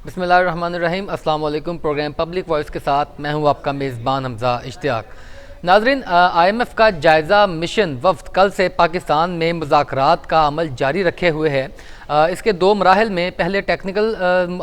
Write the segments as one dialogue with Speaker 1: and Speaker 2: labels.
Speaker 1: बिस्मिल्लाहिर्रहमानिर्रहीम। अस्सलाम वालेकुम। प्रोग्राम पब्लिक वॉइस के साथ मैं हूं आपका मेज़बान हमज़ा इश्तियाक। नाज़रीन, IMF का जायज़ा मिशन वफ़द कल से पाकिस्तान में मुज़ाकरात का अमल जारी रखे हुए है। इसके दो मराहल में पहले टेक्निकल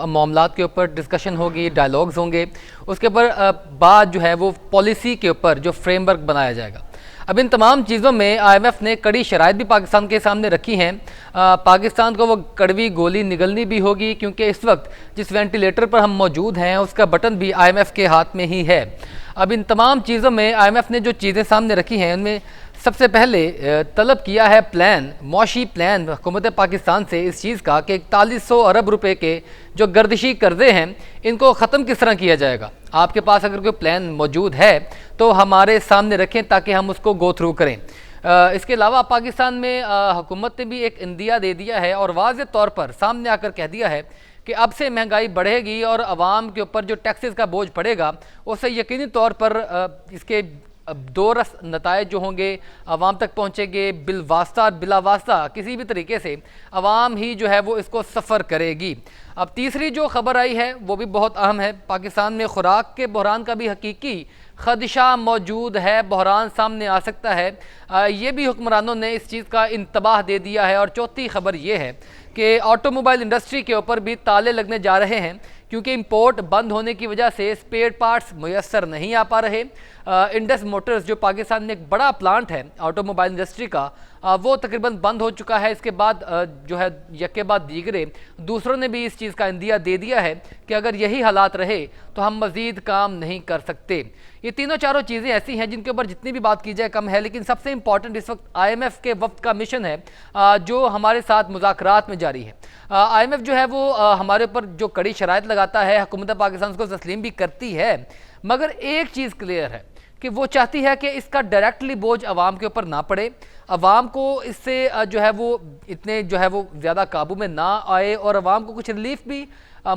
Speaker 1: मामलात के ऊपर डिस्कशन होगी, डायलॉग्स होंगे। उसके ऊपर बाद जो है वो पॉलिसी के ऊपर जो फ्रेमवर्क बनाया जाएगा। अब इन तमाम चीज़ों में IMF ने कड़ी शराइत भी पाकिस्तान के सामने रखी हैं। पाकिस्तान को वो कड़वी गोली निगलनी भी होगी, क्योंकि इस वक्त जिस वेंटिलेटर पर हम मौजूद हैं उसका बटन भी IMF के हाथ में ही है। अब इन तमाम चीज़ों में IMF ने जो चीज़ें सामने रखी हैं उनमें सबसे पहले तलब किया है प्लान, मौशी प्लान हुकूमत पाकिस्तान से इस चीज़ का कि 4100 अरब रुपए के जो गर्दिशी कर्जे हैं इनको ख़त्म किस तरह किया जाएगा। आपके पास अगर कोई प्लान मौजूद है तो हमारे सामने रखें ताकि हम उसको गो थ्रू करें। इसके अलावा पाकिस्तान में हुकूमत ने भी एक इंदिया दे दिया है और वाज़ेह तौर पर सामने आकर कह दिया है कि अब से महंगाई बढ़ेगी और आवाम के ऊपर जो टैक्सेस का बोझ पड़ेगा उससे यकीनी तौर पर इसके दो रस नतायज जो होंगे आवाम तक पहुँचेंगे। बिलवास्ता बिलावास्ता किसी भी तरीके से आवाम ही जो है वो इसको सफ़र करेगी। अब तीसरी जो ख़बर आई है वो भी बहुत अहम है। पाकिस्तान में खुराक के बहरान का भी हकीकी खदशा मौजूद है, बहरान सामने आ सकता है। ये भी हुक्मरानों ने इस चीज़ का इंतबाह दे दिया है। और चौथी खबर ये है कि ऑटोमोबाइल इंडस्ट्री के ऊपर भी ताले लगने जा रहे हैं, क्योंकि इंपोर्ट बंद होने की वजह से स्पेयर पार्ट्स मुयस्सर नहीं आ पा रहे। इंडस मोटर्स जो पाकिस्तान में एक बड़ा प्लांट है ऑटोमोबाइल इंडस्ट्री का, वो तकरीबन बंद हो चुका है। इसके बाद जो है यके बाद दीगरे दूसरों ने भी इस चीज़ का इंदिया दे दिया है कि अगर यही हालात रहे तो हम मज़ीद काम नहीं कर सकते। ये तीनों चारों चीज़ें ऐसी हैं जिनके ऊपर जितनी भी बात की जाए कम है, लेकिन सबसे इंपॉर्टेंट इस वक्त IMF के वक्त का मिशन है जो हमारे साथ मुज़ाकरात में जारी है। IMF जो है वो हमारे ऊपर जो कड़ी शराइत लगाता है, हुकूमत पाकिस्तान को तस्लीम भी करती है, मगर एक चीज़ क्लियर है कि वो चाहती है कि इसका डायरेक्टली बोझ आवाम के ऊपर ना पड़े, आवाम को इससे जो है वो इतने जो है वो ज़्यादा काबू में ना आए और आवाम को कुछ रिलीफ भी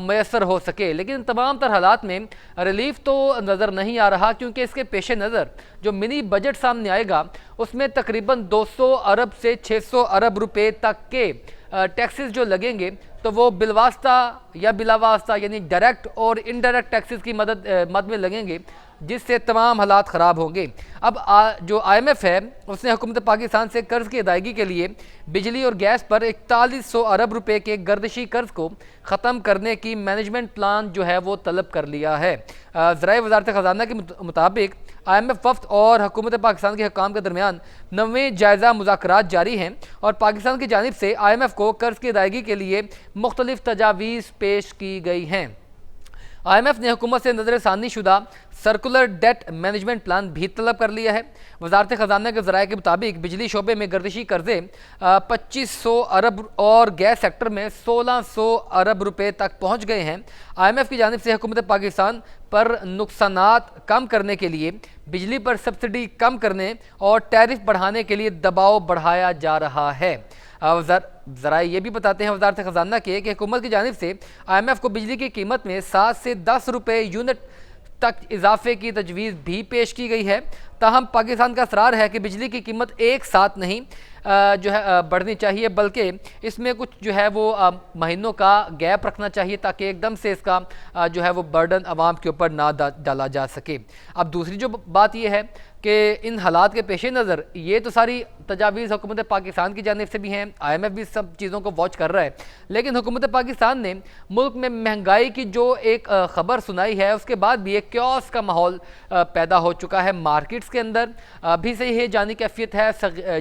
Speaker 1: मैसर हो सके। लेकिन तमाम तर हालात में रिलीफ तो नज़र नहीं आ रहा, क्योंकि इसके पेश नज़र जो मिनी बजट सामने आएगा उसमें तकरीबन 200 अरब से 600 अरब रुपए तक के टैक्सेस जो लगेंगे तो वो बिलवास्ता या बिलावास्ता यानी डायरेक्ट और इनडायरेक्ट टैक्सेस की मद में लगेंगे, जिससे तमाम हालात ख़राब होंगे। अब जो IMF है उसने हुकूमत पाकिस्तान से कर्ज़ की अदायगी के लिए बिजली और गैस पर 4100 अरब रुपए के गर्दिशी कर्ज़ को ख़त्म करने की मैनेजमेंट प्लान जो है वो तलब कर लिया है। ज़राए वज़ारत ख़ज़ाना के मुताबिक IMF वफ़द और हुकूमत पाकिस्तान के हुक्काम के दरमियान 9वें जायज़ा मुज़ाकरात जारी हैं और पाकिस्तान की जानिब से IMF को कर्ज़ की अदायगी के लिए मुख्तलिफ तजावीज़ पेश की गई हैं। IMF ने हुकूमत से नज़रसानी शुदा सर्कुलर डेट मैनेजमेंट प्लान भी तलब कर लिया है। वज़ारत ख़ज़ाना के ज़राए के मुताबिक बिजली शोबे में गर्दिशी कर्ज़े 2500 अरब और गैस सेक्टर में 1600 अरब रुपए तक पहुँच गए हैं। IMF की जानिब से हुकूमत पाकिस्तान पर नुकसानात कम करने के लिए बिजली पर सब्सिडी कम करने और टैरिफ बढ़ाने के लिए दबाव बढ़ाया जा रहा है। ज़रा ये भी बताते हैं वज़ारत ख़ज़ाना के कि हुकूमत की जानिब से IMF को बिजली की कीमत में 7 से 10 रुपये यूनिट तक इजाफे की तजवीज़ भी पेश की गई है। ताहम पाकिस्तान का असरार है कि बिजली की कीमत एक साथ नहीं जो है बढ़नी चाहिए, बल्कि इसमें कुछ जो है वो महीनों का गैप रखना चाहिए ताकि एकदम से इसका जो है वो बर्डन आवाम के ऊपर ना डाला जा सके। अब दूसरी जो बात यह है कि इन हालात के पेश नज़र ये तो सारी तजावीज़ हुकूमत पाकिस्तान की जानिब से भी हैं, IMF भी सब चीज़ों को वॉच कर रहा है, लेकिन हुकूमत पाकिस्तान ने मुल्क में महंगाई की जो एक ख़बर सुनाई है उसके बाद भी एक क्योस का माहौल पैदा हो चुका है मार्केट्स के अंदर। अभी से ही जानी कैफियत है,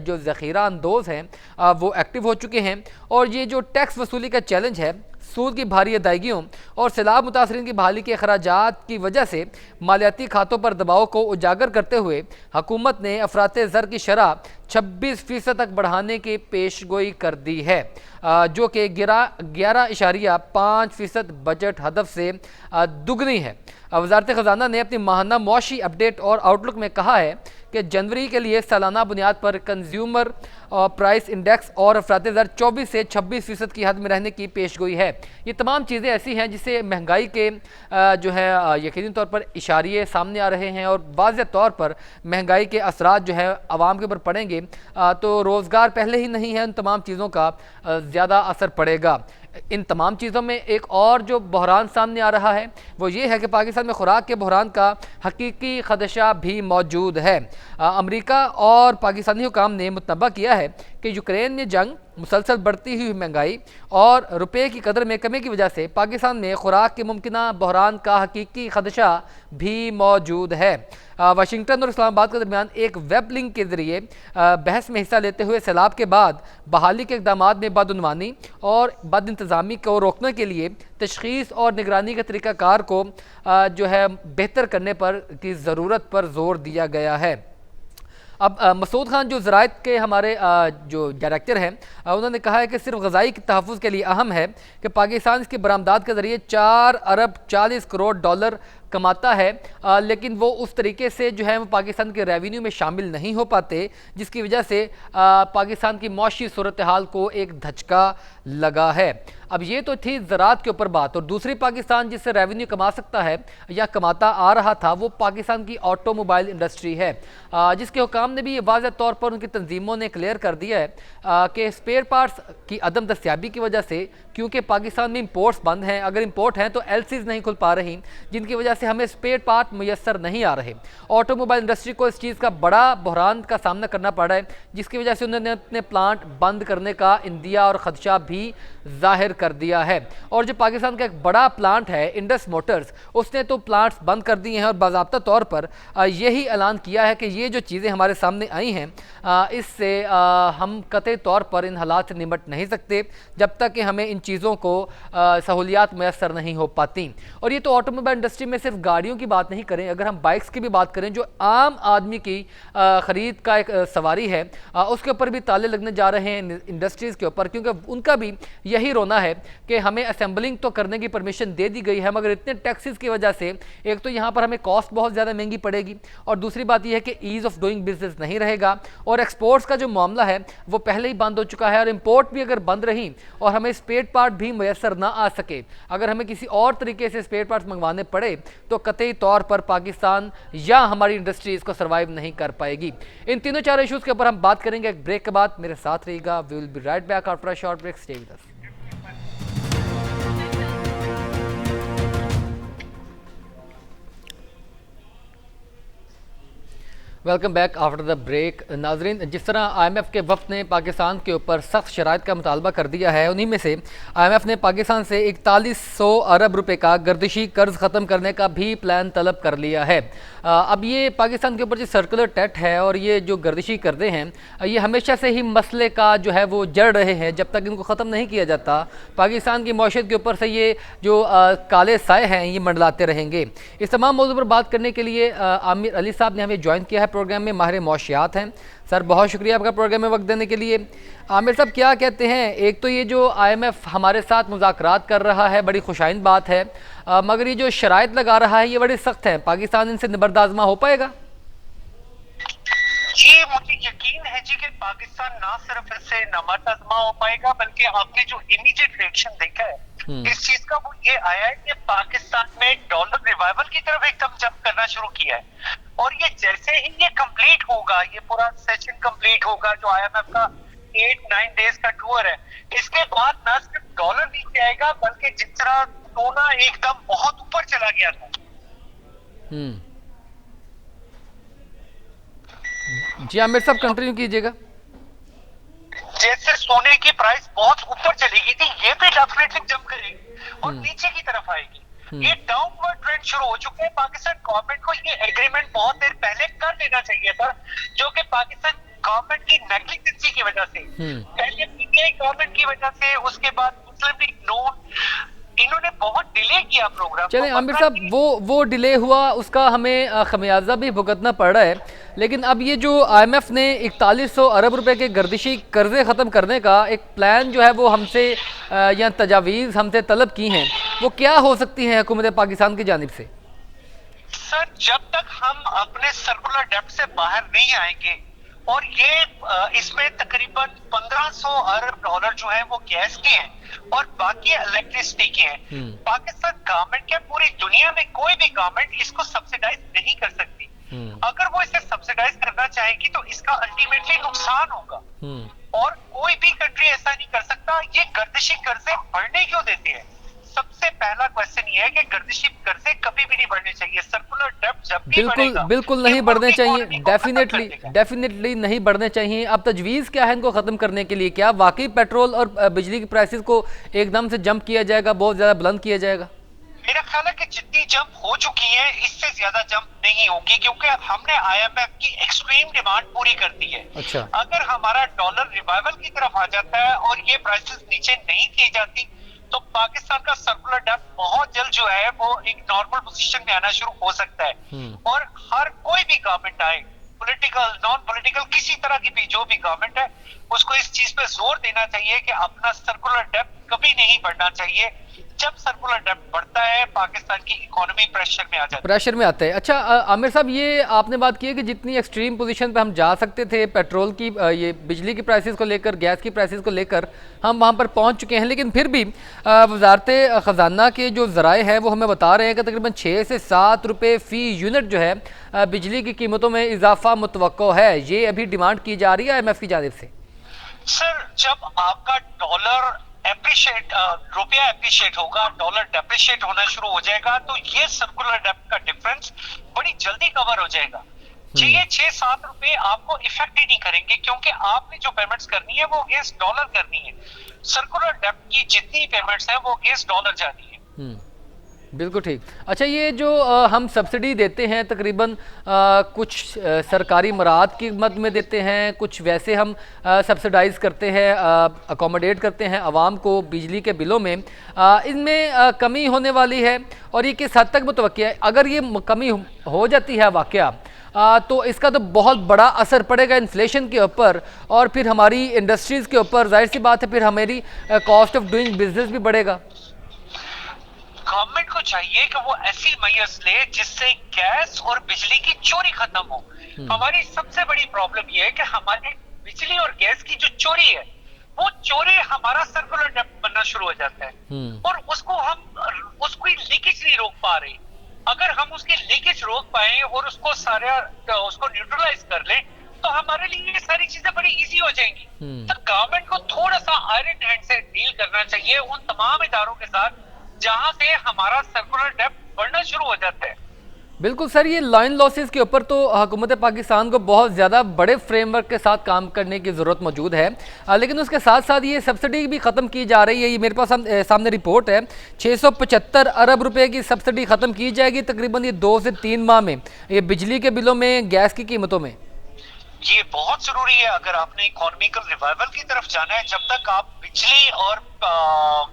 Speaker 1: जो ज़ख़ीरा अंदोज़ हैं वो एक्टिव हो चुके हैं और ये जो टैक्स वसूली का चैलेंज है, सूद की भारी अदायगियों और सैलाब मुतासरीन की बहाली के अखराजात की वजह से मालियाती खातों पर दबाव को उजागर करते हुए हुकूमत ने अफराते ज़र की शरह 26% तक बढ़ाने की पेशगोई कर दी है, जो कि 11.5% बजट हदफ से दुगनी है। वज़ारत ख़ज़ाना ने अपनी माहाना मुआशी अपडेट और आउटलुक में कहा है कि जनवरी के लिए सालाना बुनियाद पर कंज्यूमर प्राइस इंडेक्स और अफराते ज़र 24 से 26% की हद में रहने की पेशगोई है। ये तमाम चीज़ें ऐसी हैं जिससे महंगाई के जो है यकीनी तौर पर इशारे सामने आ रहे हैं और वाज़ेह तौर पर महंगाई के असरात जो है आवाम के ऊपर पड़ेंगे तो रोज़गार पहले ही नहीं है, उन तमाम चीज़ों का ज़्यादा असर पड़ेगा। इन तमाम चीज़ों में एक और जो बहरान सामने आ रहा है वो ये है कि पाकिस्तान में खुराक के बहरान का हकीकी खदशा भी मौजूद है। अमेरिका और पाकिस्तानी हुकाम ने मुतनबा किया है कि यूक्रेन में जंग, मुसलसल बढ़ती हुई महंगाई और रुपये की कदर में कमी की वजह से पाकिस्तान में खुराक के मुमकिना बहरान का हकीकी खदशा भी मौजूद है। वाशिंगटन और इस्लामाबाद के दरमियान एक वेब लिंक के जरिए बहस में हिस्सा लेते हुए सैलाब के बाद बहाली के इकदाम में बदउनवानी और बद इंतज़ामी को रोकने के लिए तशख़ीस और निगरानी के तरीक़ाकार को जो है बेहतर करने पर की ज़रूरत पर जोर दिया गया है। अब मसूद खान जो ज़राइत के हमारे जो डायरेक्टर हैं, उन्होंने कहा है कि सिर्फ ग़ज़ाई के तहफ़्फ़ुज़ के लिए अहम है कि पाकिस्तान इसकी बरामदात के ज़रिए 4 अरब 40 करोड़ डॉलर कमाता है, लेकिन वो उस तरीके से जो है वो पाकिस्तान के रेवेन्यू में शामिल नहीं हो पाते, जिसकी वजह से पाकिस्तान की मौशी सूरत हाल को एक धचका लगा है। अब ये तो थी ज़राअत के ऊपर बात, और दूसरी पाकिस्तान जिससे रेवेन्यू कमा सकता है या कमाता आ रहा था वो पाकिस्तान की ऑटोमोबाइल इंडस्ट्री है, जिसके हुकाम ने भी ये वाज़ह तौर पर उनकी तंजीमों ने क्लियर कर दिया है कि स्पेयर पार्ट्स की अदम दस्तियाबी की वजह से, क्योंकि पाकिस्तान में इंपोर्ट्स बंद हैं, अगर इंपोर्ट हैं तो एलसीज नहीं खुल पा रही, जिनकी वजह से हमें स्पेयर पार्ट मुयसर नहीं आ रहे। ऑटोमोबाइल इंडस्ट्री को इस चीज़ का बड़ा बहरान का सामना करना पड़ रहा है, जिसकी वजह से उन्होंने अपने प्लांट बंद करने का इंदिया और ख़दशा भी जाहिर कर दिया है। और जो पाकिस्तान का एक बड़ा प्लांट है इंडस मोटर्स, उसने तो प्लांट्स बंद कर दिए हैं और बाज़ाब्ता तौर पर यही ऐलान किया है कि ये जो चीज़ें हमारे सामने आई हैं, इससे हम कतई तौर पर इन हालात से निपट नहीं सकते जब तक कि हमें इन चीज़ों को सहूलियात मैसर नहीं हो पाती। और ये तो ऑटोमोबाइल इंडस्ट्री में सिर्फ गाड़ियों की बात नहीं करें, अगर हम बाइक्स की भी बात करें, जो आम आदमी की ख़रीद का एक सवारी है, उसके ऊपर भी ताले लगने जा रहे हैं इंडस्ट्रीज़ के ऊपर, क्योंकि उनका भी यही रोना है कि हमें असेंबलिंग तो करने की परमिशन दे दी गई है, मगर इतने टैक्सेस की वजह से एक तो यहाँ पर हमें कॉस्ट बहुत ज़्यादा महंगी पड़ेगी, और दूसरी बात यह है कि ईज़ ऑफ डूइंग बिजनेस नहीं रहेगा, और एक्सपोर्ट्स का जो मामला है वो पहले ही बंद हो चुका है, और इंपोर्ट भी अगर बंद रही और हमें स्पेयर पार्ट भी मैसर ना आ सके, अगर हमें किसी और तरीके से स्पेयर पार्ट्स मंगवाने पड़े तो कतई तौर पर पाकिस्तान या हमारी इंडस्ट्री इसको सर्वाइव नहीं कर पाएगी। इन तीनों चार इशूज़ के ऊपर हम बात करेंगे एक ब्रेक के बाद। मेरे साथ रहिएगा, we will be right back after a short break, stay with us. Welcome back after the break. नाजरीन, जिस तरह IMF के वफ़द ने पाकिस्तान के ऊपर सख्त शराइत का मुतालबा कर दिया है, उन्हीं में से IMF ने पाकिस्तान से 4100 अरब रुपए का गर्दिशी कर्ज ख़त्म करने का भी प्लान तलब कर लिया है। अब ये पाकिस्तान के ऊपर जो सर्कुलर डेट है और ये जो गर्दिशी कर्जे हैं, ये हमेशा से ही मसले का जो है वो जड़ रहे हैं। जब तक इनको ख़त्म नहीं किया जाता, पाकिस्तान की मौशत के ऊपर से ये जो काले साए हैं ये मंडलाते रहेंगे। इस तमाम मौजू पर बात करने के लिए आमिर अली साहब ने हमें ज्वाइन किया है प्रोग्राम में, माहिर मौशियात हैं। सर, बहुत शुक्रिया आपका प्रोग्राम में वक्त देने के लिए। आमिर साहब, क्या कहते हैं, एक तो ये जो IMF हमारे साथ मुज़ाकरात कर रहा है बड़ी खुशाइन बात है, मगर ये जो शराइत लगा रहा है ये बड़ी सख्त है, पाकिस्तान इनसे निबर्दाज़मा हो पाएगा?
Speaker 2: जी, मुझे यकीन है जी कि पाकिस्तान ना सिर्फ इससे नमर्दाज़मा हो पाएगा, बल्कि आपने जो इमीडिएट रिएक्शन देखा है इस चीज का, वो ये आया है कि पाकिस्तान में डॉलर रिवाइवल की तरफ एकदम जंप करना शुरू किया है। और ये जैसे ही ये कंप्लीट होगा, ये पूरा सेशन कंप्लीट होगा जो IMF का 8-9 डेज का टूर है, इसके बाद ना सिर्फ डॉलर नीचे आएगा, बल्कि जिस तरह सोना एकदम बहुत ऊपर चला गया था।
Speaker 1: जी आमिर साहब, कंटिन्यू कीजिएगा।
Speaker 2: जैसे सोने की प्राइस बहुत ऊपर चलेगी थी, ये भी डेफिनेटली जंप करेगी और नीचे की तरफ आएगी। ये डाउनवर्ड ट्रेंड शुरू हो चुके हैं। पाकिस्तान गवर्नमेंट को ये एग्रीमेंट बहुत देर पहले कर लेना चाहिए था, जो कि पाकिस्तान गवर्नमेंट की नेग्लिजेंसी की वजह से, पहले PTI गवर्नमेंट की वजह से, उसके बाद मुस्लिम लीग नून, इन्होंने बहुत डिले किया प्रोग्राम।
Speaker 1: चलें आमिर साहब, वो डिले हुआ, उसका हमें खमियाजा भी भुगतना पड़ रहा है, लेकिन अब ये जो IMF ने 4100 अरब रुपए के गर्दिशी कर्जे ख़त्म करने का एक प्लान जो है वो हमसे या तजावीज़ हमसे तलब की हैं, वो क्या हो सकती हैं हुकूमत पाकिस्तान की जानिब से?
Speaker 2: सर, जब तक हम अपने सर्कुलर डेब्ट से बाहर नहीं आएंगे, और ये इसमें तकरीबन 1500 अरब डॉलर जो है वो गैस के हैं और बाकी इलेक्ट्रिसिटी के हैं। पाकिस्तान गवर्नमेंट क्या, पूरी दुनिया में कोई भी गवर्नमेंट इसको सब्सिडाइज नहीं कर सकती। अगर वो इसे सब्सिडाइज करना चाहेगी तो इसका अल्टीमेटली नुकसान होगा। और कोई भी कंट्री ऐसा नहीं कर सकता। ये गर्दिशी कर्जे बढ़ने क्यों देती है? सबसे पहला क्वेश्चन ये है कि गर्दिशी कर्जे कभी भी नहीं बढ़ने चाहिए। सर्कुलर डेब्ट जब भी
Speaker 1: बिल्कुल
Speaker 2: बढ़ेगा,
Speaker 1: बिल्कुल
Speaker 2: ये
Speaker 1: नहीं
Speaker 2: मुल्क
Speaker 1: बढ़ने
Speaker 2: की
Speaker 1: चाहिए,
Speaker 2: इकोनॉमी को खत्म कर
Speaker 1: डेफिनेटली
Speaker 2: देगा।
Speaker 1: डेफिनेटली नहीं बढ़ने चाहिए। अब तजवीज़ क्या है इनको ख़त्म करने के लिए? क्या वाकई पेट्रोल और बिजली की प्राइसेस को एकदम से जंप किया जाएगा, बहुत ज़्यादा बुलंद किया जाएगा?
Speaker 2: मेरा ख्याल है कि जितनी जंप हो चुकी है इससे ज्यादा जंप नहीं होगी, क्योंकि हमने आईएमएफ की एक्सट्रीम डिमांड पूरी कर दी है।
Speaker 1: अच्छा।
Speaker 2: अगर हमारा डॉलर रिवाइवल की तरफ आ जाता है और ये प्राइसेस नीचे नहीं की जाती तो पाकिस्तान का सर्कुलर डेब्ट बहुत जल्द जो है वो एक नॉर्मल पोजीशन में आना शुरू हो सकता है। और हर कोई भी गवर्नमेंट आए, पॉलिटिकल नॉन पॉलिटिकल किसी तरह की भी जो भी गवर्नमेंट है, उसको इस चीज पे जोर देना चाहिए कि अपना सर्कुलर डेब्ट कभी नहीं बढ़ना चाहिए। जब सर्कुलर डेब्ट बढ़ता है पाकिस्तान की इकोनॉमी प्रेशर में आ जाती है।
Speaker 1: प्रेशर में आता है। अच्छा आमिर साहब, ये आपने बात की है कि जितनी एक्सट्रीम पोजीशन पे हम जा सकते थे पेट्रोल की, ये बिजली की प्राइसेस को लेकर, गैस की प्राइसेस को लेकर हम वहाँ पर पहुँच चुके हैं, लेकिन फिर भी वजारत ख़जाना के जो ज़राए हैं वो हमें बता रहे हैं कि तकरीबन 6 से 7 रुपये फ़ी यूनिट जो है बिजली की कीमतों में इजाफा मुतवक्को है। ये अभी डिमांड की जा रही है IMF की जानिब से।
Speaker 2: सर, जब आपका डॉलर एप्रिशिएट, रुपया एप्रिशिएट होगा, डॉलर डेप्रिशिएट होना शुरू हो जाएगा, तो ये सर्कुलर डेब्ट का डिफरेंस बड़ी जल्दी कवर हो जाएगा। जी, ये 6-7 रुपए आपको इफेक्ट ही नहीं करेंगे, क्योंकि आपने जो पेमेंट्स करनी है वो अगेंस्ट डॉलर करनी है। सर्कुलर डेब्ट की जितनी पेमेंट्स है वो अगेंस्ट डॉलर जानी है।
Speaker 1: बिल्कुल ठीक। अच्छा, ये जो हम सब्सिडी देते हैं तकरीबन कुछ सरकारी मराद की मद में देते हैं, कुछ वैसे हम सब्सिडाइज़ करते हैं, अकोमोडेट करते हैं आवाम को बिजली के बिलों में, इनमें कमी होने वाली है और ये किस हद तक मुतवक्की है? अगर ये कमी हो जाती है वाकया, तो इसका तो बहुत बड़ा असर पड़ेगा इन्फ्लेशन के ऊपर और फिर हमारी इंडस्ट्रीज़ के ऊपर। जाहिर सी बात है फिर हमारी कॉस्ट ऑफ डूइंग बिजनेस भी बढ़ेगा।
Speaker 2: गवर्नमेंट को चाहिए कि वो ऐसी मेजर्स ले जिससे गैस और बिजली की चोरी खत्म हो। हमारी सबसे बड़ी प्रॉब्लम ये है कि हमारी बिजली और गैस की जो चोरी है, वो चोरी हमारा सर्कुलर डेब्ट बनना शुरू हो जाता है और उसको लीकेज नहीं रोक पा रहे। अगर हम उसकी लीकेज रोक पाए और उसको न्यूट्रलाइज कर लें तो हमारे लिए ये सारी चीजें बड़ी इजी हो जाएंगी। तो गवर्नमेंट को थोड़ा सा आयरन हैंड से डील करना चाहिए उन तमाम इदारों के साथ जहां से हमारा सर्कुलर डेब्ट बढ़ना शुरू हो जाता है।
Speaker 1: बिल्कुल सर, ये लाइन लॉसेस के ऊपर तो हुकूमत पाकिस्तान को बहुत ज़्यादा बड़े फ्रेमवर्क के साथ काम करने की ज़रूरत मौजूद है, लेकिन उसके साथ साथ ये सब्सिडी भी ख़त्म की जा रही है। ये मेरे पास सामने रिपोर्ट है, 675 अरब रुपए की सब्सिडी ख़त्म की जाएगी तकरीबन ये 2 से 3 माह में, ये बिजली के बिलों में, गैस की कीमतों में।
Speaker 2: ये बहुत जरूरी है अगर आपने इकोनॉमिकल रिवाइवल की तरफ जाना है। जब तक आप बिजली और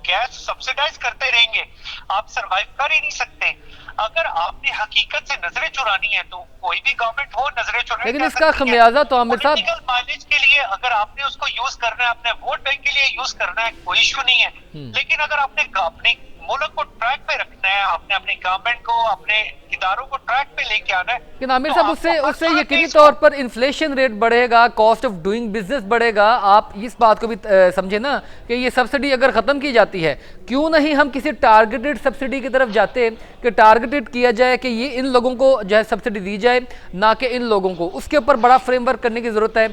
Speaker 2: गैस सब्सिडाइज करते रहेंगे आप सरवाइव कर ही नहीं सकते। अगर आपने हकीकत से नजरें चुरानी है तो कोई भी गवर्नमेंट हो नजरें चुरानी,
Speaker 1: लेकिन इसका खमियाजा तो आमिर साहब,
Speaker 2: पॉलिटिकल माइलेज के लिए अगर आपने उसको यूज करना है, अपने वोट बैंक के लिए यूज करना है, कोई इश्यू नहीं है। लेकिन अगर आपने अपने मुल्क को ट्रैक पे रखना है, आपने अपने गवर्नमेंट को, अपने इदारों को ट्रैक पे लेके आना है,
Speaker 1: लेकिन आमिर साहब उससे यकीनी तौर पर इन्फ्लेशन रेट बढ़ेगा, कॉस्ट ऑफ डूइंग बिजनेस बढ़ेगा। आप इस बात को भी समझे ना कि ये सब्सिडी अगर ख़त्म की जाती है, क्यों नहीं हम किसी टारगेटेड सब्सिडी की तरफ जाते कि टारगेटेड किया जाए कि ये इन लोगों को जो है सब्सिडी दी जाए, ना कि इन लोगों को। उसके ऊपर बड़ा फ्रेमवर्क करने की ज़रूरत है,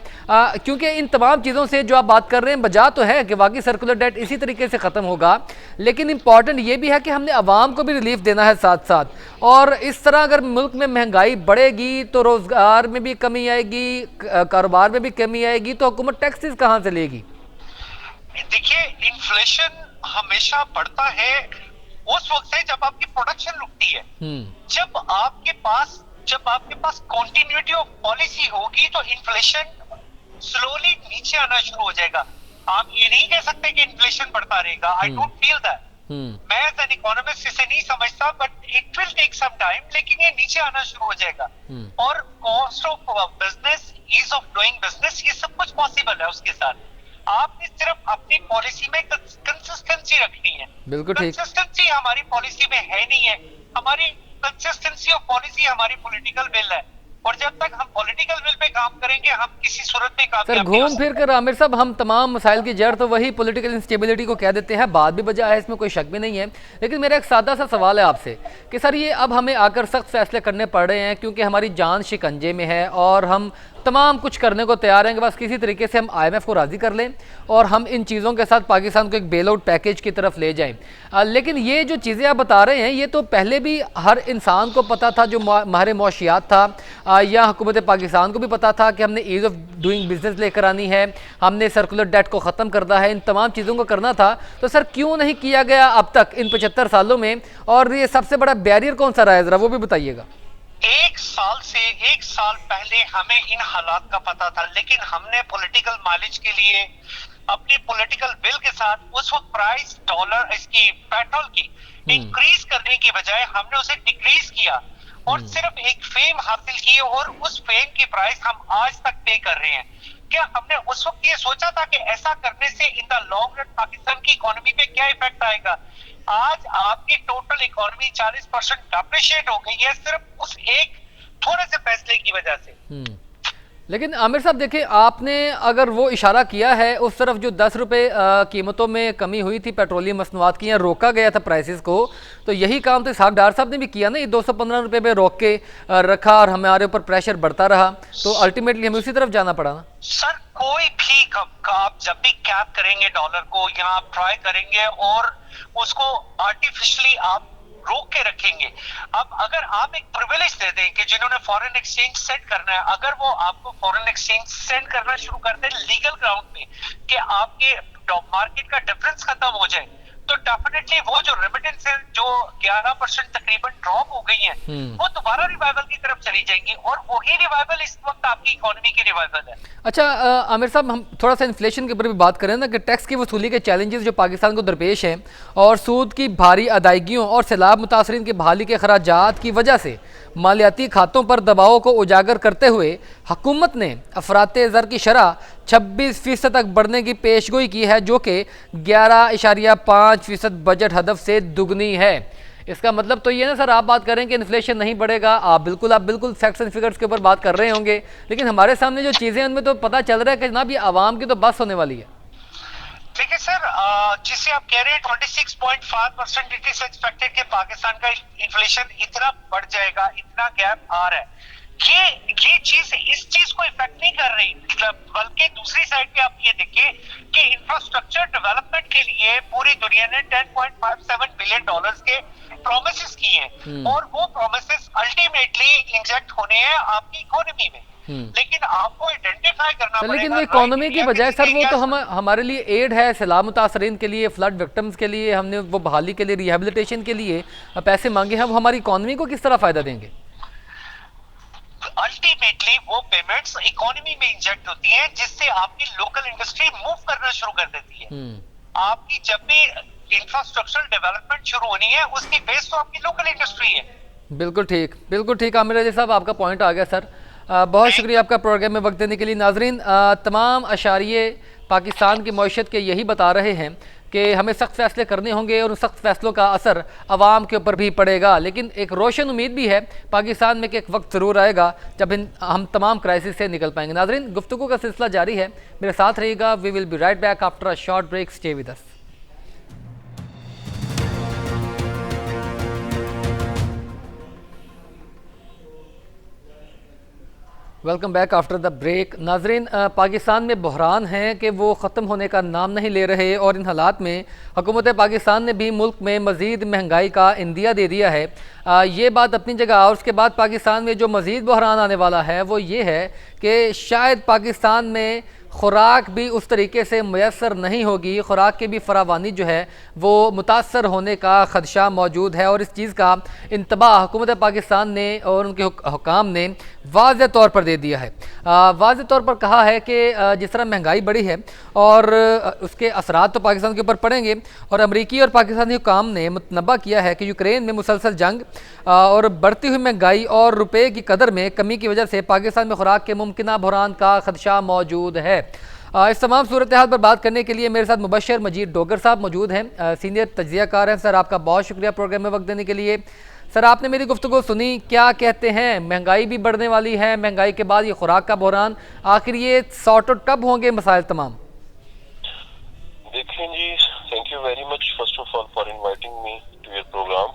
Speaker 1: क्योंकि इन तमाम चीज़ों से जो आप बात कर रहे हैं बजा तो है कि वाकई सर्कुलर डेट इसी तरीके से ख़त्म होगा, लेकिन इंपॉर्टेंट ये भी है कि हमने आवाम को भी रिलीफ देना है साथ साथ। और इस तरह अगर मुल्क में महंगाई बढ़ेगी तो रोजगार में भी कमी आएगी, कारोबार में भी कमी आएगी, तो हुकूमत टैक्सेस कहाँ से लेगी?
Speaker 2: देखिए, इन्फ्लेशन हमेशा बढ़ता है उस वक्त से जब आपकी प्रोडक्शन रुकती है। जब आपके पास कॉन्टिन्यूटी ऑफ पॉलिसी होगी तो इन्फ्लेशन स्लोली नीचे आना शुरू हो जाएगा। आप ये नहीं कह सकते कि इन्फ्लेशन बढ़ता रहेगा। I don't feel that. मैं एज एन इकोनॉमिस्ट इसे नहीं समझता, but it will take some time, लेकिन ये नीचे आना शुरू हो जाएगा। और cost of business, ease of doing business, ये सब कुछ पॉसिबल है उसके साथ। आपने सिर्फ अपनी पॉलिसी में कंसिस्टेंसी रखनी है।
Speaker 1: बिल्कुल ठीक।
Speaker 2: कंसिस्टेंसी हमारी पॉलिसी में है नहीं है। हमारी कंसिस्टेंसी ऑफ पॉलिसी हमारी पॉलिटिकल विल है, और जब तक हम पॉलिटिकल विल पे काम करेंगे हम किसी सूरत में कामयाब
Speaker 1: सर घूम फिर कर आमिर साहब हम तमाम मसाइल की जड़ तो वही पॉलिटिकल इंस्टेबिलिटी को कह देते हैं। बात भी बजा है, इसमें कोई शक भी नहीं है, लेकिन मेरा एक सादा सा सवाल है आपसे कि सर ये अब हमें आकर सख्त फैसले करने पड़ रहे हैं क्योंकि हमारी जान शिकंजे में है और हम तमाम कुछ करने को तैयार हैं कि बस किसी तरीके से हम IMF को राज़ी कर लें और हम इन चीज़ों के साथ पाकिस्तान को एक बेल आउट पैकेज की तरफ ले जाएं। लेकिन ये जो चीज़ें आप बता रहे हैं ये तो पहले भी हर इंसान को पता था, जो माहिर मौशियात था या हुकूमत पाकिस्तान को भी पता था कि हमने ईज़ ऑफ डूइंग बिजनेस लेकर आनी है, हमने सर्कुलर डेट को ख़त्म करना है, इन तमाम चीज़ों को करना था। तो सर क्यों नहीं किया गया अब तक इन 75 सालों में, और ये सबसे बड़ा बैरियर कौन सा रहा है, ज़रा वो भी बताइएगा।
Speaker 2: एक साल पहले हमें इन हालात का पता था, लेकिन हमने पॉलिटिकल माइलेज के लिए अपनी पॉलिटिकल विल के साथ उस वक्त प्राइस डॉलर इसकी पेट्रोल की इंक्रीज करने की बजाय हमने उसे डिक्रीज किया और सिर्फ एक फेम हासिल की, और उस फेम की प्राइस हम आज तक पे कर रहे हैं। क्या हमने उस वक्त ये सोचा था कि ऐसा करने से in the long run Pakistan की इकोनॉमी पे क्या इफेक्ट आएगा? आज आपकी टोटल इकोनॉमी 40% अप्रिशिएट हो गई है सिर्फ उस एक थोड़े से फैसले की वजह से।
Speaker 1: लेकिन आमिर साहब देखिए, आपने अगर वो इशारा किया है उस तरफ जो 10 रुपये कीमतों में कमी हुई थी पेट्रोलियम मसनूआत की, या रोका गया था प्राइसेस को, तो यही काम तो इसहाक डार साहब ने भी किया ना, ये 215 रुपये पे रोक के रखा और हमारे ऊपर प्रेशर बढ़ता रहा, तो अल्टीमेटली हमें उसी तरफ जाना पड़ा ना।
Speaker 2: सर कोई भी आप जब भी कैप करेंगे डॉलर को या आप ट्राई करेंगे और उसको आर्टिफिशियली आप रोक के रखेंगे, अब अगर आप एक प्रिविलेज दे दें कि जिन्होंने फॉरेन एक्सचेंज सेट करना है, अगर वो आपको फॉरेन एक्सचेंज सेंड करना शुरू कर दे लीगल ग्राउंड पे कि आपके मार्केट का डिफरेंस खत्म हो जाए, तो डेफिनेटली वो जो रेमिटेंस है जो 11% तकरीबन ड्रॉप हो गई है वो दोबारा रिवाइवल की तरफ चली जाएंगी, और वही रिवाइवल इस वक्त आपकी इकोनॉमी की रिवाइवल है।
Speaker 1: अच्छा आमिर साहब, हम थोड़ा सा इन्फ्लेशन के ऊपर भी बात करें ना, कि टैक्स की वसूली के चैलेंजेस जो पाकिस्तान को दरपेश हैं और सूद की भारी अदायगियों और सैलाब मुतासरीन की बहाली के खराजात की वजह से मालियाती खातों पर दबाव को उजागर करते हुए हुकूमत ने अफराते ज़र की शरह 26% तक बढ़ने की पेशगोई की है, जो कि 11.5% बजट हदफ से दुगनी है। इसका मतलब तो ये ना सर, आप बात करें कि इन्फ्लेशन नहीं बढ़ेगा, आप बिल्कुल फैक्ट्स एंड फिगर्स के ऊपर बात कर रहे होंगे, लेकिन हमारे सामने जो चीज़ें उनमें तो पता चल रहा है कि जनाब ये आवाम की तो बस होने वाली है।
Speaker 2: देखिए सर, जिसे आप कह रहे हैं 26.5% इट इज एक्सपेक्टेड कि पाकिस्तान का इन्फ्लेशन इतना बढ़ जाएगा, इतना गैप आ रहा है, ये चीज इस चीज को इफेक्ट नहीं कर रही, बल्कि दूसरी साइड पे आप ये देखिए कि इंफ्रास्ट्रक्चर डेवलपमेंट के लिए पूरी दुनिया ने 10.57 बिलियन डॉलर्स के प्रोमिसेस किए हैं, और वो प्रोमिसेस अल्टीमेटली इंजेक्ट होने हैं आपकी इकोनॉमी में, लेकिन आपको आइडेंटिफाई करना पड़ेगा।
Speaker 1: लेकिन वो इकोनॉमी की बजाय सर वो तो हमारे लिए एड है, सैलाब मुतासरीन के लिए, फ्लड विक्टिम्स के लिए, हमने वो बहाली के लिए, रिहेबिलिटेशन के लिए पैसे मांगे हैं, हम हमारी इकोनॉमी को किस तरह फायदा देंगे?
Speaker 2: अल्टीमेटली वो पेमेंट्स इकोनॉमी में इंजेक्ट होती हैं, जिससे आपकी लोकल इंडस्ट्री मूव करना शुरू कर देती है। आपकी जब भी इंफ्रास्ट्रक्चरल डेवलपमेंट शुरू होनी है, उसकी बेस तो आपकी लोकल इंडस्ट्री है। बिल्कुल ठीक आमिर रज़ी साहब, आपका पॉइंट आ गया सर। बहुत शुक्रिया आपका प्रोग्राम में वक्त देने के लिए। नाजरीन, तमाम अशारिये पाकिस्तान की मईशत के यही बता रहे हैं कि हमें सख्त फैसले करने होंगे और उन सख्त फैसलों का असर आवाम के ऊपर भी पड़ेगा, लेकिन एक रोशन उम्मीद भी है पाकिस्तान में कि एक वक्त ज़रूर आएगा जब हम तमाम क्राइसिस से निकल पाएंगे। नाजरीन, गुफ्तगू का सिलसिला जारी है, मेरे साथ रहिएगा। We will be right back after a short break. Stay with us. Welcome back after the break. नाजरीन, पाकिस्तान में बहरान है कि वो ख़त्म होने का नाम नहीं ले रहे, और इन हालात में हुकूमत पाकिस्तान ने भी मुल्क में मज़ीद महंगाई का इंदिया दे दिया है। ये बात अपनी जगह, और उसके बाद पाकिस्तान में जो मज़ीद बहरान आने वाला है वो ये है कि शायद पाकिस्तान में ख़ुराक भी उस तरीके से मैसर नहीं होगी, ख़ुराक की भी फरावानी जो है वो मुतासर होने का ख़दशा मौजूद है, और इस चीज़ का इंतबाह हुकूमत पाकिस्तान ने और उनके हुकाम ने वाज़ेह तौर पर दे दिया है। वाज़ेह तौर पर कहा है कि जिस तरह महंगाई बढ़ी है और उसके असरात तो पाकिस्तान के ऊपर पड़ेंगे, और अमरीकी और पाकिस्तानी हुकाम ने मुतनबा किया है कि यूक्रेन में मुसलसल जंग और बढ़ती हुई महंगाई और रुपये की कदर में कमी की वजह से पाकिस्तान में खुराक के मुमकिन बहरान का खदशा मौजूद है। इस तमाम सूरत हाल पर बात करने के लिए मेरे साथ मुबशर मजीद डोगर साहब मौजूद हैं, सीनियर तज्जियाकार हैं। सर, आपका बहुत शुक्रिया प्रोग्राम में वक्त देने के लिए। सर, आपने मेरी गुफ्तगू सुनी, क्या कहते हैं? महंगाई भी बढ़ने वाली है, महंगाई के बाद ये खुराक का बहरान, आखिर ये सॉर्ट आउट कब होंगे मसाइल तमाम?
Speaker 3: देखें जी, thank you very much first of all for inviting me to your program.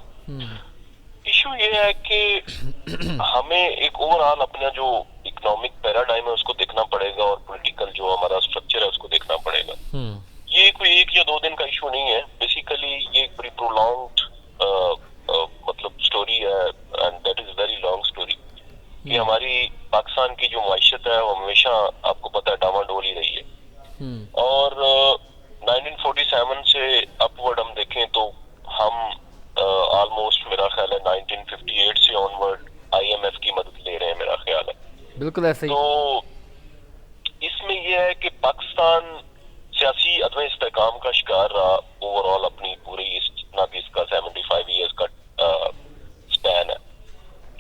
Speaker 3: Issue ये है कि हमें एक ओवरऑल अपना जो इकोनॉमिक पैराडाइम है उसको देखना पड़ेगा और पॉलिटिकल जो हमारा स्ट्रक्चर है उसको देखना पड़ेगा। ये कोई 1 या 2 दिन का इशू नहीं है। बेसिकली ये एक बड़ी प्रोलॉन्ग्ड मतलब स्टोरी है and that is very long story. कि हमारी पाकिस्तान की जो माइशत है वो हमेशा आपको पता है डामाडोल ही रही है। और 1947 से अपवर्ड हम देखें तो हम ऑलमोस्ट मेरा ख्याल है 1958 से ऑनवर्ड IMF की मदद ले रहे हैं मेरा ख्याल है।
Speaker 1: बिल्कुल ऐसे ही।
Speaker 3: तो इसमें यह है कि पाकिस्तान सियासी अदम इस्तेहकाम का शिकार रहा ओवरऑल अपनी पूरी जितना भी इसका 75 ईयर्स का स्पैन है,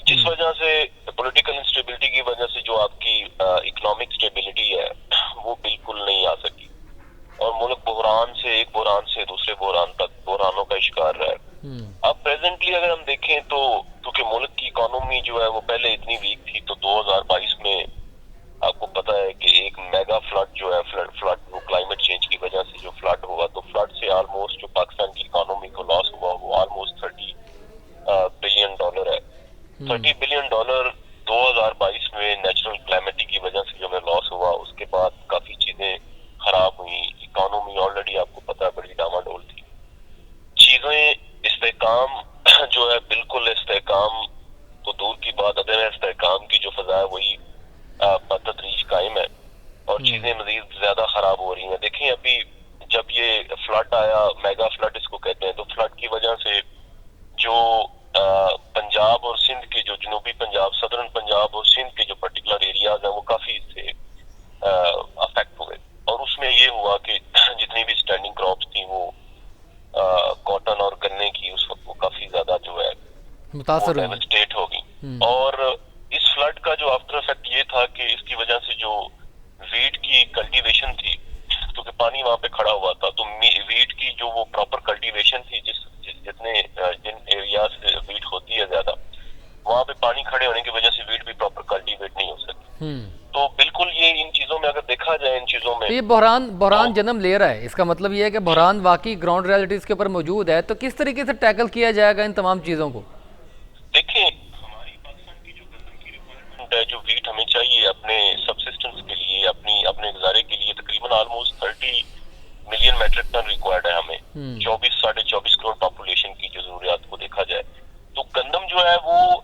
Speaker 3: जिस वजह से पॉलिटिकल इंस्टेबिलिटी की वजह से जो आपकी इकोनॉमिक स्टेबिलिटी है वो बिल्कुल नहीं आ सकी और मुल्क बहरान से एक बहरान से दूसरे बहरान तक बहरानों का शिकार रहा है। अब प्रेजेंटली अगर हम देखें तो क्योंकि मुल्क की इकोनॉमी जो है वो पहले इतनी वीक थी, तो 2022 में आपको पता है कि एक मेगा फ्लड जो है फ्लड वो क्लाइमेट चेंज की वजह से जो फ्लड हुआ, तो फ्लड से ऑलमोस्ट जो पाकिस्तान की इकोनॉमी को लॉस हुआ वो ऑलमोस्ट $30 बिलियन है। $30 बिलियन 2022 में नेचुरल क्लाइमेटी की वजह से जो हमें लॉस हुआ, उसके बाद काफी चीजें खराब हुई। इकोनॉमी ऑलरेडी आपको पता है बड़ी डामाडोल थी। चीजें इस्तेहकाम जो है बिल्कुल इस्तेहकाम तो दूर की बात, अदम इस्तेहकाम की जो फजा है वही बतदरीज कायम है और चीजें मजीद ज्यादा खराब हो रही हैं। देखिए अभी जब ये फ्लड आया, मेगा फ्लड इसको कहते हैं, तो फ्लड की वजह से जो पंजाब और सिंध के जो जनूबी पंजाब, सदर्न पंजाब और सिंध के जो पर्टिकुलर एरियाज हैं वो काफी इससे अफेक्ट हुए और उसमें ये हुआ कि जितनी भी स्टैंडिंग क्रॉप्स थी वो कॉटन और गन्ने की उस वक्त वो काफी ज्यादा जो है
Speaker 1: मुतासर हुई।
Speaker 3: डेवस्टेट होगी। और इस फ्लड का जो आफ्टर इफेक्ट ये था कि इसकी वजह से जो वीट की कल्टीवेशन थी, क्योंकि पानी वहां पे खड़ा हुआ था, तो वीट की जो वो प्रॉपर कल्टीवेशन थी जिन एरिया से वीट होती है ज्यादा, वहां पे पानी खड़े होने की वजह से वीट भी प्रॉपर कल्टीवेट नहीं हो सकी। तो बिल्कुल ये इन चीजों में अगर देखा जाए, इन चीजों में
Speaker 1: तो ये बहरान जन्म ले रहा है। इसका मतलब ये है कि बहरान वाकई ग्राउंड रियलिटीज के ऊपर मौजूद है। तो किस तरीके से टैकल किया जाएगा इन तमाम चीजों को?
Speaker 3: देखिए हमारी पाकिस्तान की जो गन्ने की रिक्वायरमेंट है, जो वीट हमें चाहिए अपने सबसिस्टेंस के लिए, अपने गुजारे के लिए, तकरीबन almost 30 million metric tonne required है हमें 24-24.5 करोड़ पॉपुलेशन की जो जरूरियात को देखा जाए। तो गंदम जो है वो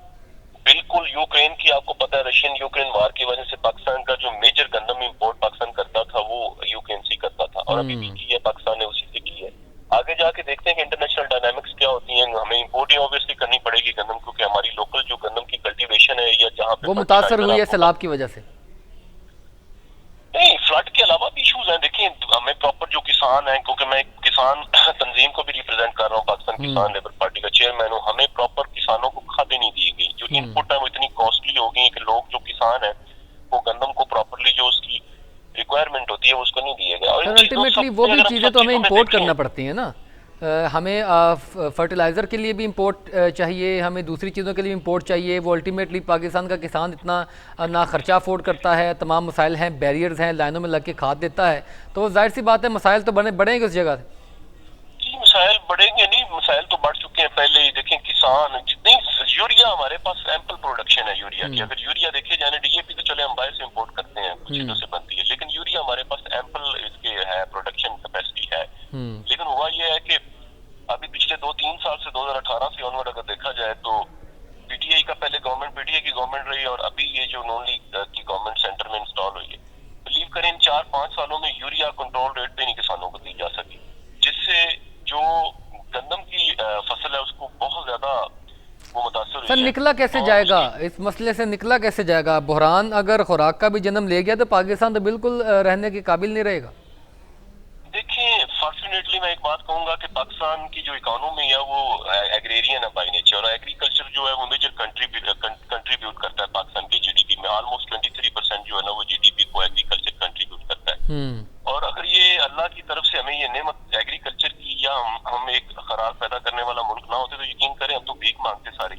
Speaker 3: बिल्कुल यूक्रेन की, आपको पता है रशियन यूक्रेन वार की वजह से पाकिस्तान का जो मेजर गंदम इंपोर्ट पाकिस्तान करता था वो यूक्रेन से करता था और अभी भी की है, पाकिस्तान ने उसी से की है। आगे जाके देखते हैं कि इंटरनेशनल डायनामिक्स क्या होती हैं। हमें इंपोर्ट ही ऑब्वियसली करनी पड़ेगी गंदम, क्योंकि हमारी लोकल जो गंदम की कल्टीवेशन है या जहाँ पे
Speaker 1: वो मुतासर हुई है सैलाब की वजह से।
Speaker 3: नहीं, फ्लड के अलावा भी इशूज हैं। देखिए हमें प्रॉपर जो किसान हैं, क्योंकि मैं किसान तंजीम को भी रिप्रेजेंट कर रहा हूँ, पाकिस्तान किसान लेबर पार्टी का चेयरमैन हूँ, हमें प्रॉपर किसानों को खादें नहीं दी गई। जो इनपुट है वो इतनी कॉस्टली हो गई है कि लोग जो किसान है वो गंदम को प्रॉपर्ली जो उसकी रिक्वायरमेंट होती है वो उसको नहीं दिया गया। और
Speaker 1: अल्टीमेटली वो भी चीज़ें तो हमें इंपोर्ट करना पड़ती हैं ना। हमें फर्टिलाइज़र के लिए भी इंपोर्ट चाहिए, हमें दूसरी चीज़ों के लिए इंपोर्ट चाहिए। वो अल्टीमेटली पाकिस्तान का किसान इतना ना खर्चा अफोर्ड करता है, तमाम मसाइल हैं, बैरियर्स हैं, लाइनों में लग के खाद देता है, तो जाहिर सी बात है मसाइल तो बढ़ेंगे उस जगह से।
Speaker 3: जी मसाइल बढ़ेंगे नहीं, मसाइल तो बढ़ चुके हैं पहले ही। देखें किसान जितनी यूरिया हमारे पास एम्पल प्रोडक्शन है यूरिया की। अगर यूरिया देखे जाए, DAP तो चले हम बाहर से इंपोर्ट करते हैं, कुछ चीजों से बनती है, लेकिन यूरिया हमारे पास एम्पल इसके है, प्रोडक्शन कैपेसिटी है। लेकिन हुआ ये है कि अभी पिछले 2-3 साल से 2018 से ऑनवर्ड अगर देखा जाए तो PTI का पहले गवर्नमेंट, PTI की गवर्नमेंट रही और अभी ये जो नॉन लीग की गवर्नमेंट सेंटर में इंस्टॉल हुई है, बिलीव करें इन 4-5 सालों में यूरिया कंट्रोल रेट पे नहीं किसानों को दी जा सकी, जिससे जो गंदम की फसल है उसको बहुत ज्यादा वो मुतासर हुई है।
Speaker 1: सर निकला कैसे जाएगा इस मसले से, निकला कैसे जाएगा? बहरान अगर खुराक का भी जन्म ले गया तो पाकिस्तान तो बिल्कुल रहने के काबिल नहीं रहेगा।
Speaker 3: देखिए फॉर्चुनेटली मैं एक बात कहूंगा कि पाकिस्तान की जो इकोनॉमी है वो एग्रेरियन है बाय नेचर, और एग्रीकल्चर जो है वो मेजर कंट्रीब्यूट करता है पाकिस्तान की GDP में। ऑलमोस्ट 23% जो है ना वो GDP को एग्रीकल्चर कंट्रीब्यूट करता है। और अगर ये अल्लाह की तरफ से हमें ये नेमत एग्रीकल्चर की, या हम एक खराब पैदा करने वाला मुल्क ना होते तो यकीन करें हम तो भीख मांगते सारे।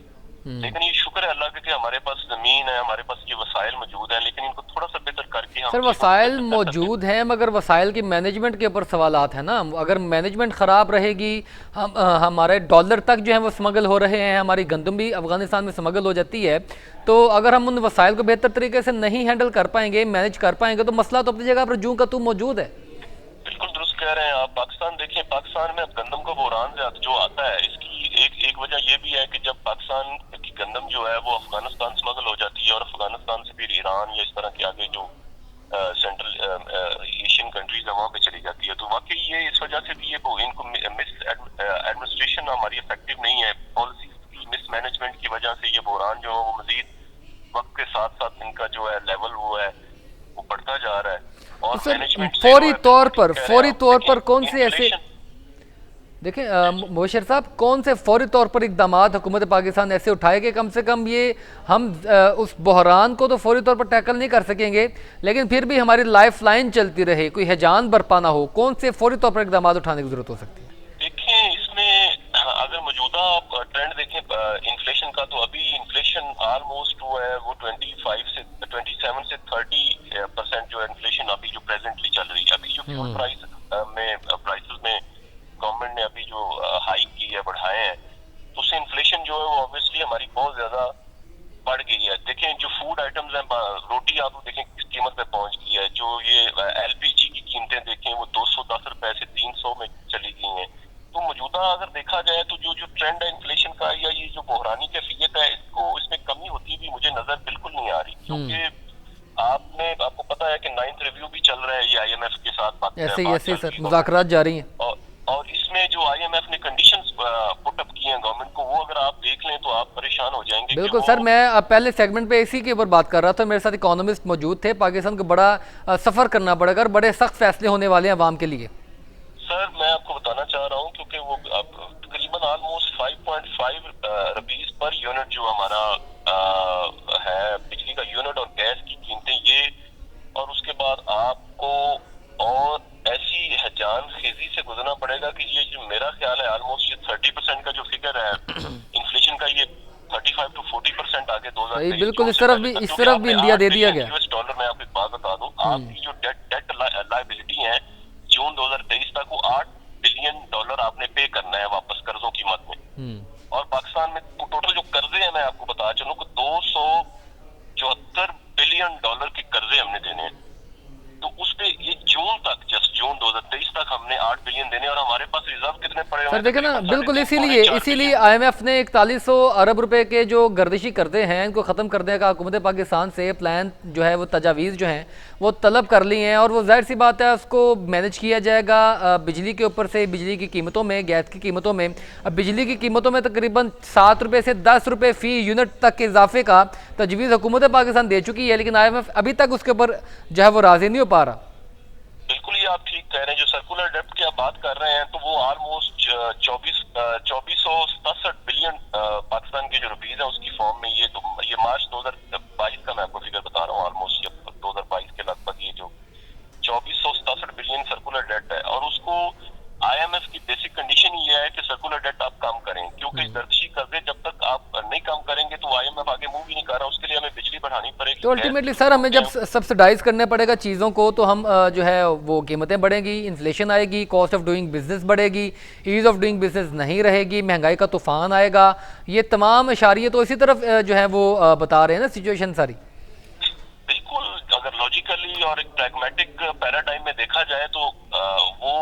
Speaker 3: लेकिन ये शुक्र है अल्लाह के कि हमारे पास जमीन है, हमारे पास ये वसाइल मौजूद है, लेकिन इनको थोड़ा सा बेहतर करके कि हम
Speaker 1: सर
Speaker 3: चीज़ों को
Speaker 1: वसाइल
Speaker 3: बेहतर कर
Speaker 1: मौजूद हैं, मगर वसाइल की मैनेजमेंट के ऊपर सवालात हैं ना। अगर मैनेजमेंट ख़राब रहेगी, हमारे डॉलर तक जो है वो स्मगल हो रहे हैं, हमारी गंदम भी अफ़गानिस्तान में स्मगल हो जाती है, तो अगर हम उन वसाइल को बेहतर तरीके से नहीं हैंडल कर पाएंगे, मैनेज कर पाएंगे, तो मसला तो अपनी जगह पर जूं का तू मौजूद है।
Speaker 3: बिल्कुल दुरुस्त कह रहे हैं आप। पाकिस्तान देखिए, पाकिस्तान में अब गंदम का बहरान जो आता है, इसकी एक वजह यह भी है कि जब पाकिस्तान की गंदम जो है वो अफगानिस्तान स्मगल हो जाती है और अफगानिस्तान से फिर ईरान या इस तरह के आगे जो सेंट्रल एशियन कंट्रीज है वहां पे चली जाती है, तो वाकई ये इस वजह से भी ये इनको मिस एडमिनिस्ट्रेशन हमारी इफेक्टिव नहीं है, पॉलिसी की मिस मैनेजमेंट की वजह से ये बहरान जो है वो मजीद वक्त के साथ साथ इनका जो है लेवल वो है वो बढ़ता जा रहा है। और
Speaker 1: सर
Speaker 3: मैनेजमेंट
Speaker 1: फौरी तौर पर कौन से ऐसे, देखें मुबशर साहब, कौन से फौरी तौर पर इकदाम हुकूमत पाकिस्तान ऐसे उठाए कि कम से कम ये हम उस बहरान को तो फौरी तौर पर टैकल नहीं कर सकेंगे, लेकिन फिर भी हमारी लाइफ लाइन चलती रहे, कोई हैजान बरपा ना हो, कौन से फौरी तौर पर इकदाम उठाने की जरूरत हो सकती है?
Speaker 3: देखिए, इसमें अगर मौजूदा ट्रेंड देखें इन्फ्लेशन का, तो अभी इन्फ्लेशन ऑलमोस्ट वो है वो 27 से 30% जो इन्फ्लेशन अभी जो प्रेजेंटली चल रही है। अभी जो फ्यूल प्राइसेस में गवर्नमेंट ने अभी जो हाइक की है, बढ़ाए हैं, तो उससे इन्फ्लेशन जो है वो ऑब्वियसली हमारी बहुत ज्यादा बढ़ गई है। देखें जो फूड आइटम्स हैं, रोटी आप देखें किस कीमत पे पहुंच गई है, जो ये एलपीजी की कीमतें देखें वो 210 रुपए से 300 में चली गई हैं। तो मौजूदा अगर देखा जाए तो जो ट्रेंड है इन्फ्लेशन का या ये जो बहरानी कैफियत है, इसमें कमी होती भी मुझे नजर बिल्कुल नहीं आ रही, क्योंकि आपको पता है कि 9th रिव्यू भी चल रहा है ये आईएमएफ के साथ
Speaker 1: ऐसे सर मुज़ाकरात जारी हैं
Speaker 3: और इसमें जो आईएमएफ ने कंडीशंस पुट अप की हैं गवर्नमेंट को, वो अगर आप देख लें तो आप परेशान हो जाएंगे।
Speaker 1: बिल्कुल सर, मैं पहले सेगमेंट पे इसी के ऊपर बात कर रहा था, मेरे साथ इकोनॉमिस्ट मौजूद थे। पाकिस्तान को बड़ा सफ़र करना पड़ेगा और बड़े सख्त फैसले होने वाले हैं अवाम के लिए।
Speaker 3: सर मैं आपको बताना चाह रहा हूँ, क्योंकि वो तकरीबन ऑलमोस्ट 5.5 रुपीज पर यूनिट जो हमारा है बिजली का यूनिट और गैस की कीमतें ये, और उसके बाद आपको और ऐसी हैजान खेजी से गुजरना पड़ेगा कि ये जो मेरा ख्याल है ऑलमोस्ट ये 30% का जो फिगर है इन्फ्लेशन का, ये 35 to 40% आगे 2023
Speaker 1: बिल्कुल इस तरफ भी इंडिया दे दिया गया।
Speaker 3: यूएस डॉलर में आपको एक बात बता दूं, आपकी जो डेट लायबिलिटी है जून 2023 तक वो $8 बिलियन आपने पे करना है वापस कर्जों की मद में। और पाकिस्तान में टोटल जो कर्जे हैं मैं आपको बता चलूं कि $274 बिलियन के कर्जे हमने देने हैं। तो उस पे ये जस्ट जून 2023 तक हमने 8 बिलियन देने, और हमारे पास रिजर्व कितने पड़े
Speaker 1: सर देखे ना, बिल्कुल इसीलिए आईएमएफ ने 4100 अरब रुपए के जो गर्दिशी करते हैं इनको ख़त्म करने का हुकूमत पाकिस्तान से प्लान जो है वो तजावीज़ जो हैं वो तलब कर ली हैं, और वो जाहिर सी बात है उसको मैनेज किया जाएगा बिजली के ऊपर से, बिजली की कीमतों में, गैस की कीमतों में। अब बिजली की कीमतों में तकरीबन 7 रुपये से 10 रुपये फ़ी यूनिट तक के इजाफे का तजवीज़ हुकूमत पाकिस्तान दे चुकी है, लेकिन आईएमएफ अभी तक उसके ऊपर जो है वो राजी नहीं हो पा रहा।
Speaker 3: बिल्कुल ये आप ठीक कह रहे हैं। जो सर्कुलर डेब्ट की आप बात कर रहे हैं तो वो ऑलमोस्ट 2467 बिलियन पाकिस्तान के जो रुपीज है उसकी फॉर्म में, ये मार्च 2022 का मैं आपको फिगर बता रहा हूँ, ऑलमोस्ट 2022 के लगभग ये जो 2467 बिलियन सर्कुलर डेब्ट है, और उसको आईएमएफ की बेसिक कंडीशन ये है कि सर्कुलर डेब्ट आप कम करें, क्योंकि गर्दिशी कर्जे जब तक आप नहीं कम करेंगे तो आईएमएफ आगे मूव ही नहीं कर रहा, उसके लिए हमें बिजली बढ़ानी पड़ेगी।
Speaker 1: तो अल्टीमेटली सर हमें जब सब्सिडाइज करने पड़ेगा चीज़ों को, तो हम जो है वो कीमतें बढ़ेगी, इन्फ्लेशन आएगी, कॉस्ट ऑफ डूइंग बिजनेस बढ़ेगी, ईज ऑफ डूइंग बिजनेस नहीं रहेगी, महंगाई का तूफान आएगा। ये तमाम इशारे तो इसी तरफ जो है वो बता रहे हैं ना सिचुएशन सारी।
Speaker 3: बिल्कुल, अगर लॉजिकली और एक प्रैग्मेटिक पैराडाइम में देखा जाए तो वो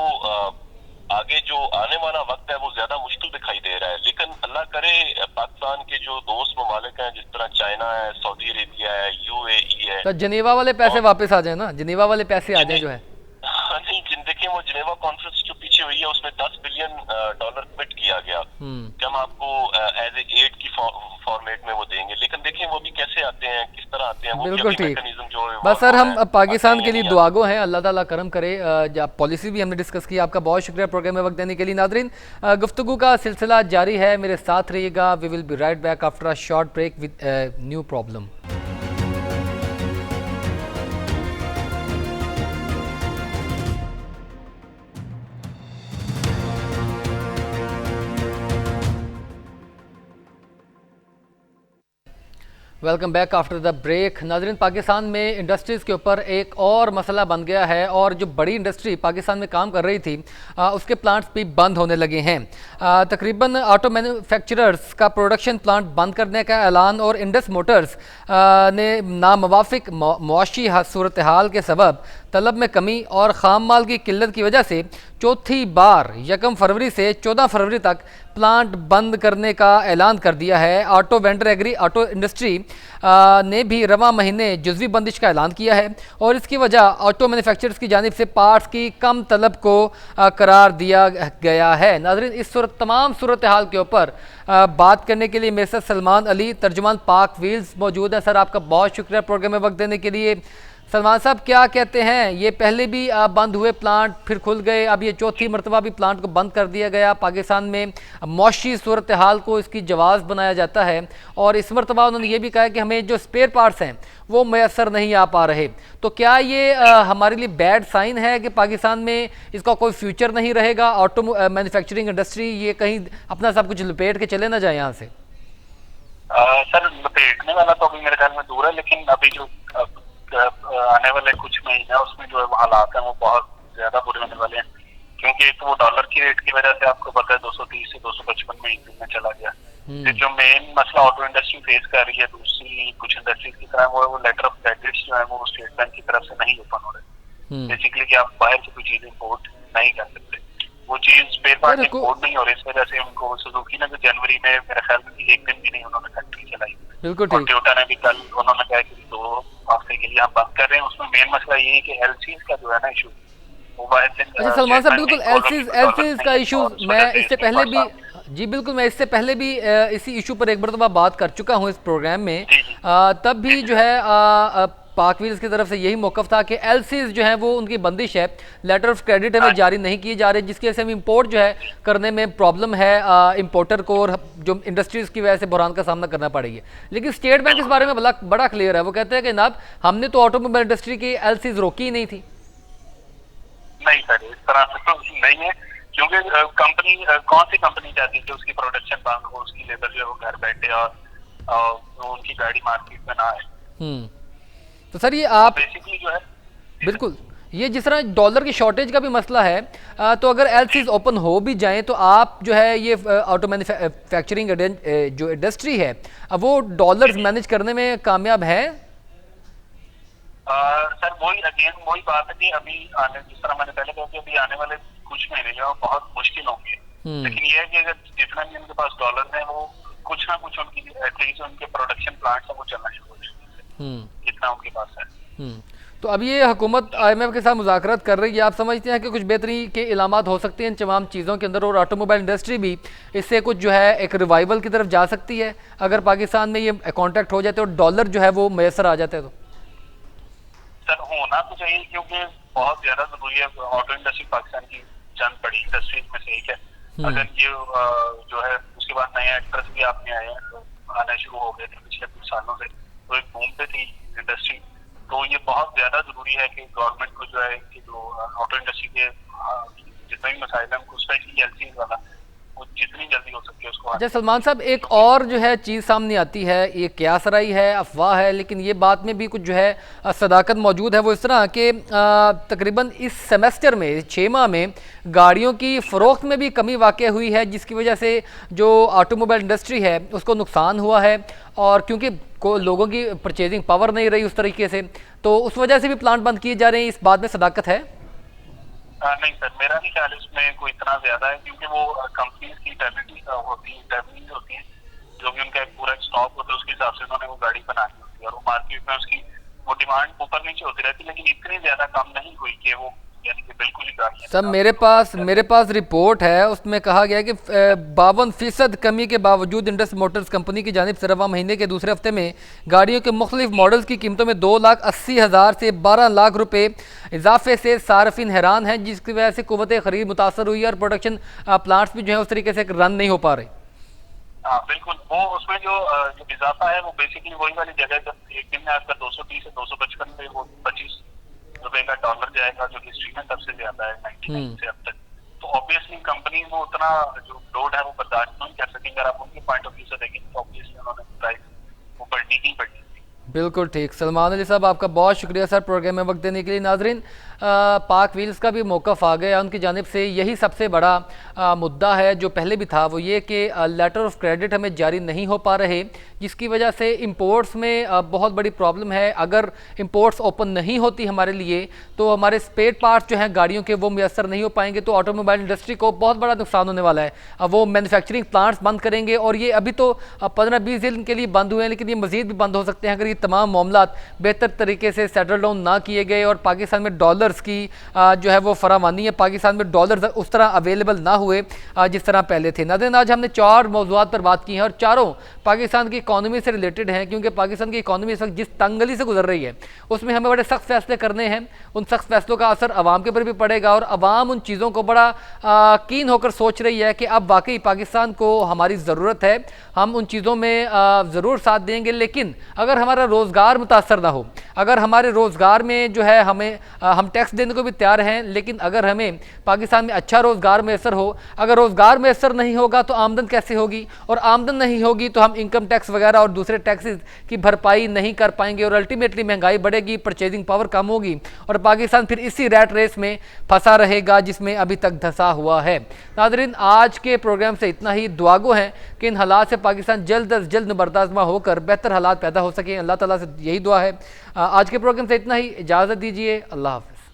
Speaker 3: आगे जो आने वाला वक्त है वो ज्यादा मुश्किल दिखाई दे रहा है, लेकिन अल्लाह करे पाकिस्तान के जो दोस्त ममालिक हैं जिस तरह चाइना है, सऊदी अरेबिया है, यूएई है,
Speaker 1: तो जनेवा वाले पैसे वापस आ जाए ना, जनेवा वाले पैसे आ जाए जो है।
Speaker 3: नहीं, देखिए वो जिनेवा कॉन्फ्रेंस जो पीछे हुई है उसमें $10 बिलियन कमिट किया गया कि हम आपको एज ए एड की फॉर्मेट में वो देंगे, लेकिन देखिए वो भी कैसे आते हैं, किस तरह आते हैं, वो
Speaker 1: बिल्कुल ठीक।
Speaker 3: मैकेनिज्म जो है
Speaker 1: बस सर हम पाकिस्तान के लिए दुआगो हैं, अल्लाह ताला करम करे। पॉलिसी भी हमने डिस्कस की, आपका बहुत शुक्रिया प्रोग्राम में वक्त देने के लिए। नादरीन, गुफ्तगू का सिलसिला जारी है, मेरे साथ रहिएगा। We will be right back after a short break with new problem. Welcome back after the break. नाज़रीन, पाकिस्तान में इंडस्ट्रीज़ के ऊपर एक और मसला बन गया है और जो बड़ी इंडस्ट्री पाकिस्तान में काम कर रही थी उसके प्लांट्स भी बंद होने लगे हैं। तकरीबन ऑटो मैन्युफैक्चरर्स का प्रोडक्शन प्लांट बंद करने का ऐलान और इंडस मोटर्स ने नामवाफिक मुआशी सूरत हाल के सबब तलब में कमी और ख़ाम माल की किल्लत की वजह से चौथी बार 1 फरवरी से 14 फरवरी तक प्लांट बंद करने का ऐलान कर दिया है। Auto vendor agri auto industry ने भी रवां महीने जुज़वी बंदिश का ऐलान किया है और इसकी वजह ऑटो मैन्युफैक्चरर्स की जानिब से पार्ट्स की कम तलब को करार दिया गया है। नाज़रीन, इस तमाम सूरत हाल के ऊपर बात करने के लिए मेरे साथ सलमान अली, तर्जुमान पाक व्हील्स, मौजूद है। सर, आपका बहुत शुक्रिया प्रोग्राम में वक्त देने के लिए। सलमान साहब, क्या कहते हैं, ये पहले भी बंद हुए प्लांट फिर खुल गए, अब ये चौथी मरतबा भी प्लांट को बंद कर दिया गया। पाकिस्तान में मौशी सूरत हाल को इसकी जवाब बनाया जाता है और इस मरतबा उन्होंने ये भी कहा है कि हमें जो स्पेयर पार्ट्स हैं वो मैसर नहीं आ पा रहे। तो क्या ये हमारे लिए बैड साइन है कि पाकिस्तान में इसका कोई फ्यूचर नहीं रहेगा? ऑटो मैन्युफैक्चरिंग इंडस्ट्री ये कहीं अपना सब कुछ लपेट के चले ना जाए यहाँ से?
Speaker 4: सर, लपेटने वाला तो अभी मेरे ख्याल में दूर है, लेकिन अभी जो आने वाले कुछ महीने उसमें जो हालात हैं वो बहुत ज्यादा बुरे होने वाले हैं, क्योंकि एक तो वो डॉलर की रेट की वजह से आपको पता है 230 से 255 में इंक्रीज में चला गया। जो मेन मसला ऑटो इंडस्ट्री फेस कर रही है, दूसरी कुछ इंडस्ट्रीज की तरह वो लेटर ऑफ क्रेडिट जो है वो स्टेट बैंक की तरफ से नहीं ओपन हो रहे। बेसिकली कि आप बाहर से कोई चीज इम्पोर्ट नहीं कर सकते, वो चीज स्पेयर पार्ट इम्पोर्ट नहीं हो रही। इस वजह से उनको सुजुकी ने तो जनवरी में मेरे ख्याल में एक दिन भी नहीं उन्होंने फैक्ट्री चलाई।
Speaker 1: बिल्कुल ठीक।
Speaker 4: टोयोटा ने भी कल उन्होंने कहा कि 2 हफ्ते के लिए हम बंद कर रहे हैं। उसमें मेन मसला ये है कि एलसीज का जो है ना इशू,
Speaker 1: अच्छा सलमान साहब, बिल्कुल एलसीज का इशू मैं इससे पहले भी मैं इससे पहले भी इसी इशू पर एक मरतबा बात कर चुका हूँ इस प्रोग्राम में। तब भी जो है पाक व्हील्स की तरफ से यही मौक़िफ़ था कि एलसीज जो है वो उनकी बंदिश है, लेटर ऑफ क्रेडिट हमें जारी नहीं किए जा रहे, जिसकी वजह से हम इंपोर्ट जो है करने में प्रॉब्लम है इंपोर्टर को और जो इंडस्ट्रीज़ की वजह से बुरान का सामना करना पड़ेगी। लेकिन स्टेट बैंक इस बारे में बड़ा क्लियर है, वो कहते हैं कि जनाब हमने तो ऑटोमोबाइल इंडस्ट्री की एलसीज रोकी ही नहीं थी।
Speaker 4: नहीं सर, इस तरह से तो नहीं है, क्योंकि कंपनी कौन सी कंपनी चाहती है कि उसकी प्रोडक्शन बंद हो, उसकी लेबर जो है वो घर बैठे और उनकी गाड़ी मार्केट में ना आए।
Speaker 1: तो सर ये आप
Speaker 4: बेसिकली जो है
Speaker 1: बिल्कुल ये जिस तरह डॉलर की शॉर्टेज का भी मसला है, तो अगर एलसीज ओपन हो भी जाएं तो आप जो है ये ऑटो मैन्युफैक्चरिंग जो इंडस्ट्री है वो डॉलर्स मैनेज करने में कामयाब है?
Speaker 4: सर वही बात है कि अभी जिस तरह मैंने पहले कहा कि अभी आने वाले कुछ महीने जो बहुत मुश्किल होंगे, लेकिन ये है कि अगर जितना भी उनके पास डॉलर है वो कुछ ना कुछ उनकी एटलीस्ट उनके प्रोडक्शन प्लांट्स हैं वो चलना शुरू हो जाएंगे जितना उनके पास है।
Speaker 1: तो अब ये हुकूमत IMF के साथ मुज़ाकरात कर रही है, आप समझते हैं कि कुछ बेहतरी के इलामात हो सकते हैं इन तमाम चीज़ों के अंदर और ऑटोमोबाइल इंडस्ट्री भी इससे कुछ जो है एक रिवाइवल की तरफ जा सकती है अगर पाकिस्तान में ये कॉन्ट्रैक्ट हो जाते और डॉलर जो है वो मैसर आ जाते? तो
Speaker 4: सर होना तो चाहिए, क्योंकि बहुत ज्यादा जरूरी है। ऑटो इंडस्ट्री पाकिस्तान की चंद बड़ी इंडस्ट्रीज में से एक है। अगर ये जो है उसके बाद नए एक्टर्स भी आपने आए हैं तो आने शुरू हो गए थे पिछले कुछ सालों से, तो एक बूम पे थी इंडस्ट्री। तो ये बहुत ज्यादा जरूरी है कि गवर्नमेंट को जो है कि जो ऑटो इंडस्ट्री के जितने भी मसाइल हैं उनको स्पेशली एलसीज वाला वो जितनी जल्दी हो सके उसको।
Speaker 1: अच्छा सलमान साहब, एक और जो है चीज़ सामने आती है, ये क्यासराई है, अफवाह है, लेकिन ये बात में भी कुछ जो है सदाकत मौजूद है। वो इस तरह कि तकरीबन इस सेमेस्टर में 6 माह में गाड़ियों की फ़रोख्त में भी कमी वाक़ हुई है, जिसकी वजह से जो ऑटोमोबाइल इंडस्ट्री है उसको नुकसान हुआ है और क्योंकि लोगों की परचेजिंग पावर नहीं रही उस तरीके से, तो उस वजह से भी प्लांट बंद किए जा रहे हैं। इस बात में सदाकत है?
Speaker 4: नहीं सर, मेरा नहीं ख्याल इसमें कोई इतना ज्यादा है, क्योंकि वो कंपनीज की टैबलेट होती है जो भी उनका एक पूरा स्टॉक होता है उसके हिसाब से उन्होंने वो गाड़ी बनानी होती है और वो मार्केट में उसकी वो डिमांड ऊपर नीचे होती रहती है, लेकिन इतनी ज्यादा कम नहीं हुई कि वो यानी कि बिल्कुल ही गाड़ी।
Speaker 1: सब मेरे पास रिपोर्ट है, उसमें कहा गया कि 52% कमी के बावजूद इंडस मोटर्स कंपनी की जानिब से रवां महीने के दूसरे हफ्ते में गाड़ियों के मुख्तलिफ मॉडल्स की कीमतों में 2,80,000 से 12 लाख रुपए इजाफे से सार्फिन हैरान हैं, जिसकी वजह से कुव्वत खरीद मुतासर हुई और प्रोडक्शन प्लांट्स भी जो है उस तरीके से रन नहीं हो पा रहे।
Speaker 4: हाँ बिल्कुल, वो उसमें जो इजाफा है वो बेसिकली वही वाली जगह जब एक दिन में आपका 230 से 255 पे वो 25 रुपए का डॉलर जाएगा जो हिस्ट्री में सबसे ज्यादा है 99 से अब तक। तो ऑब्वियसली कंपनी वो उतना जो लोड है वो बर्दाश्त नहीं कर सकेंगे। अगर आप उनके पॉइंट ऑफ व्यू से देखेंगे तो ऑब्वियसली उन्होंने प्राइस वो बढ़नी ही बढ़नी
Speaker 1: बिल्कुल ठीक। सलमान अली साहब, आपका बहुत शुक्रिया सर प्रोग्राम में वक्त देने के लिए। नाजरीन, पाक व्हील्स का भी मौक़िफ़ आ गया उनकी जानिब से। यही सबसे बड़ा मुद्दा है जो पहले भी था, वो ये कि लेटर ऑफ क्रेडिट हमें जारी नहीं हो पा रहे, जिसकी वजह से इंपोर्ट्स में बहुत बड़ी प्रॉब्लम है। अगर इंपोर्ट्स ओपन नहीं होती हमारे लिए तो हमारे स्पेयर पार्ट्स जो हैं गाड़ियों के, वो मैसर नहीं हो पाएंगे, तो ऑटोमोबाइल इंडस्ट्री को बहुत बड़ा नुकसान होने वाला है। वो मैन्युफैक्चरिंग प्लांट्स बंद करेंगे, और ये अभी तो 15-20 दिन के लिए बंद हुए हैं, लेकिन ये मज़ीद भी बंद हो सकते हैं अगर ये तमाम मामला बेहतर तरीके से सेटल डाउन ना किए गए और पाकिस्तान में डॉलर्स की जो है वो फरावानी है, पाकिस्तान में डॉलर्स उस तरह अवेलेबल ना हुए जिस तरह पहले थे। नाज़रीन, आज हमने 4 मौज़ूआत पर बात की है और चारों पाकिस्तान की इकॉनमी से रिलेटेड हैं, क्योंकि पाकिस्तान की इकॉनमी इस वक्त जिस तंगली से गुजर रही है उसमें हमें बड़े सख्त फैसले करने हैं। उन सख्त फैसलों का असर आवाम के ऊपर भी पड़ेगा, और आवाम उन चीज़ों को बड़ा कीन होकर सोच रही है कि अब वाकई पाकिस्तान को हमारी ज़रूरत है, हम उन चीज़ों में ज़रूर साथ देंगे। लेकिन अगर हमारा रोज़गार मुतासर ना हो, अगर हमारे रोज़गार में जो है हम टैक्स देने को भी तैयार हैं, लेकिन अगर हमें पाकिस्तान में अच्छा रोज़गार मैसर हो, अगर रोज़गार मैसर नहीं होगा तो आमदन कैसे होगी, और आमदन नहीं होगी तो हम इनकम टैक्स वगैरह और दूसरे टैक्सेस की भरपाई नहीं कर पाएंगे, और अल्टीमेटली महंगाई बढ़ेगी, परचेजिंग पावर कम होगी, और पाकिस्तान फिर इसी रैट रेस में फंसा रहेगा जिसमें अभी तक धंसा हुआ है। नाज़रीन, आज के प्रोग्राम से इतना ही। दुआगो हैं कि इन हालात से पाकिस्तान जल्द अज जल्द बर्दाश्तमा होकर बेहतर हालात पैदा हो सके। अल्लाह ताला से यही दुआ है। आज के प्रोग्राम से इतना ही। इजाज़त दीजिए। अल्लाह हाफ़िज़।